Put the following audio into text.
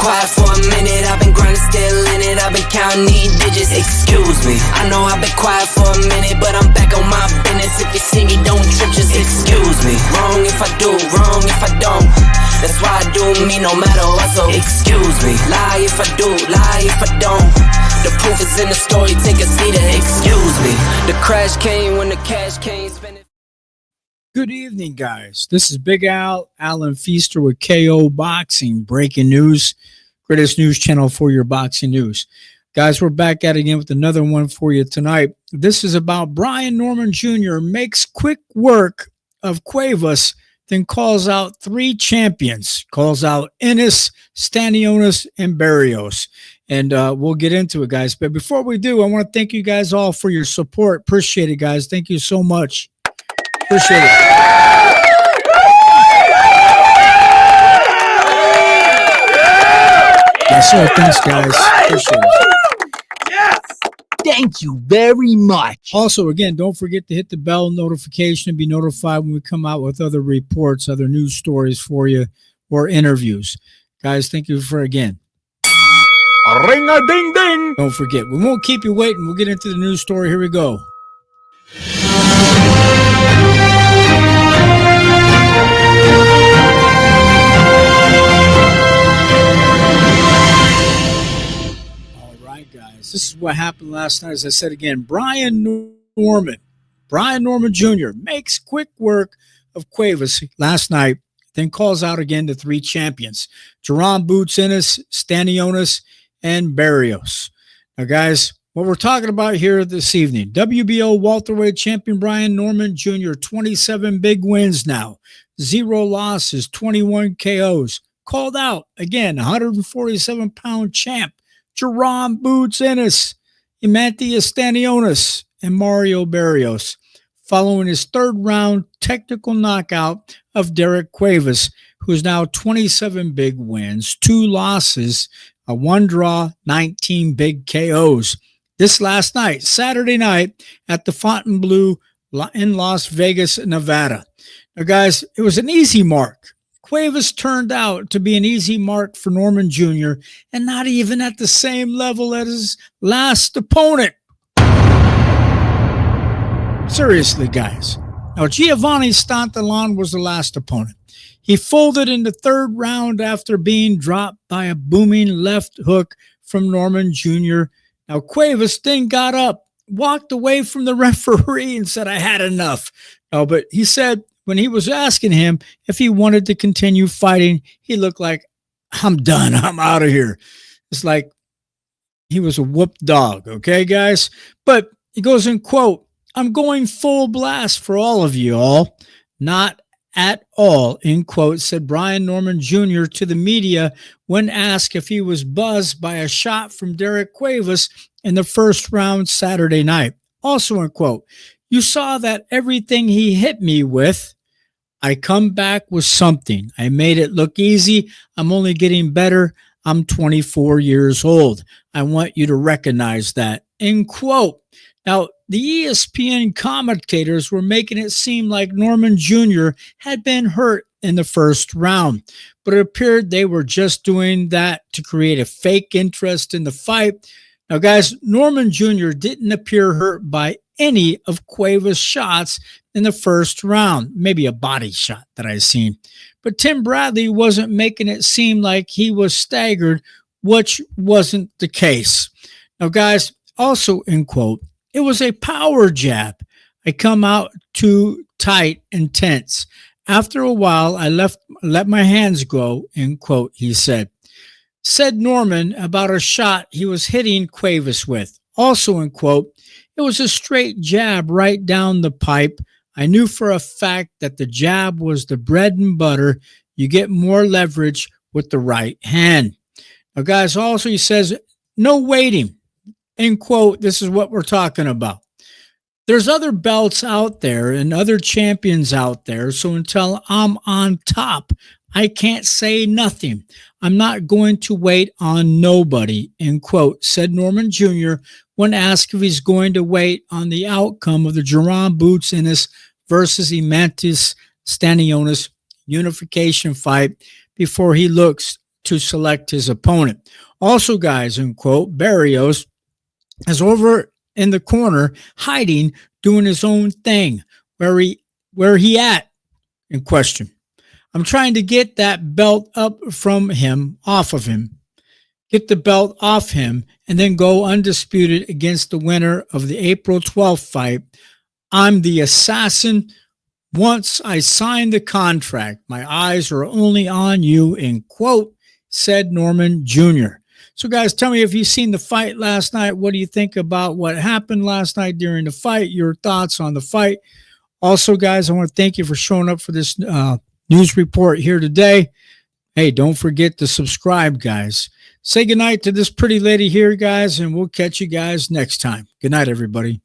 Quiet for a minute, I've been grinding, still in it, I've been counting these digits, excuse me. I know I've been quiet for a minute, but I'm back on my business. If you see me, don't trip, just excuse me. Wrong if I do, wrong if I don't. That's why I do me no matter what, so excuse me. Lie if I do, lie if I don't. The proof is in the story, take a seat and excuse me. The crash came when the cash came, spend it. Good evening, guys. This is Big Al, Alan Feaster with KO Boxing. Breaking news, greatest news channel for your boxing news. Guys, we're back at it again with another one for you tonight. This is about Brian Norman Jr. makes quick work of Cuevas, then calls out 3 champions. Calls out Ennis, Stanionis, and Barrios. And we'll get into it, guys. But before we do, I want to thank you guys all for your support. Appreciate it, guys. Thank you so much. Appreciate it. Yes, sir. Thanks, guys. Appreciate it. Yes. Thank you very much. Also, again, don't forget to hit the bell notification and be notified when we come out with other reports, other news stories for you, or interviews. Guys, thank you for again. Ring-a-ding-ding. Don't forget. We won't keep you waiting. We'll get into the news story. Here we go. This is what happened last night. As I said again, Brian Norman Jr. makes quick work of Cuevas last night, then calls out again the 3 champions, Jaron Ennis, Stanionis, and Barrios. Now, guys, what we're talking about here this evening, WBO welterweight champion Brian Norman Jr., 27 big wins now, 0 losses, 21 KOs, called out again, 147-pound champ, Jaron Ennis, Eimantas Stanionis, and Mario Barrios, following his 3rd round technical knockout of Derrieck Cuevas, who is now 27 big wins, 2 losses, a 1 draw, 19 big KOs. This last night, Saturday night, at the Fontainebleau in Las Vegas, Nevada. Now, guys, it was an easy mark. Cuevas turned out to be an easy mark for Norman Jr. and not even at the same level as his last opponent. Seriously, guys. Now, Giovani Santillan was the last opponent. He folded in the 3rd round after being dropped by a booming left hook from Norman Jr. Now, Cuevas then got up, walked away from the referee and said, "I had enough." No, but he said, when he was asking him if he wanted to continue fighting, he looked like, "I'm done. I'm out of here." It's like he was a whooped dog. Okay, guys? But he goes in, quote, "I'm going full blast for all of you all." Not at all, end quote, said Brian Norman Jr. to the media when asked if he was buzzed by a shot from Derrieck Cuevas in the 1st round Saturday night. Also, end quote, "You saw that everything he hit me with, I come back with something. I made it look easy. I'm only getting better. I'm 24 years old. I want you to recognize that," end quote. Now, the ESPN commentators were making it seem like Norman Jr. had been hurt in the 1st round, but it appeared they were just doing that to create a fake interest in the fight. Now, guys, Norman Jr. didn't appear hurt by any of Cuevas' shots in the 1st round, maybe a body shot that I seen. But Tim Bradley wasn't making it seem like he was staggered, which wasn't the case. Now, guys, also, end quote, "It was a power jab. I come out too tight and tense. After a while, I let my hands go," end quote, he said. Said Norman about a shot he was hitting Cuevas with. Also, end quote, "It was a straight jab right down the pipe. I knew for a fact that the jab was the bread and butter. You get more leverage with the right hand." Now, guys, also he says, no waiting. End quote. This is what we're talking about. There's other belts out there and other champions out there. So until I'm on top, I can't say nothing. I'm not going to wait on nobody, end quote, said Norman Jr. when asked if he's going to wait on the outcome of the Jaron Ennis versus Eimantas Stanionis unification fight before he looks to select his opponent. Also, guys, end quote, Barrios is over in the corner, hiding, doing his own thing. Where he at? In question. I'm trying to get that belt up from him, off of him. Get the belt off him, and then go undisputed against the winner of the April 12th fight. I'm the assassin. Once I sign the contract, my eyes are only on you, end quote, said Norman Jr. So, guys, tell me if you've seen the fight last night. What do you think about what happened last night during the fight? Your thoughts on the fight. Also, guys, I want to thank you for showing up for this news report here today. Hey, don't forget to subscribe, guys. Say goodnight to this pretty lady here, guys, and we'll catch you guys next time. Good night, everybody.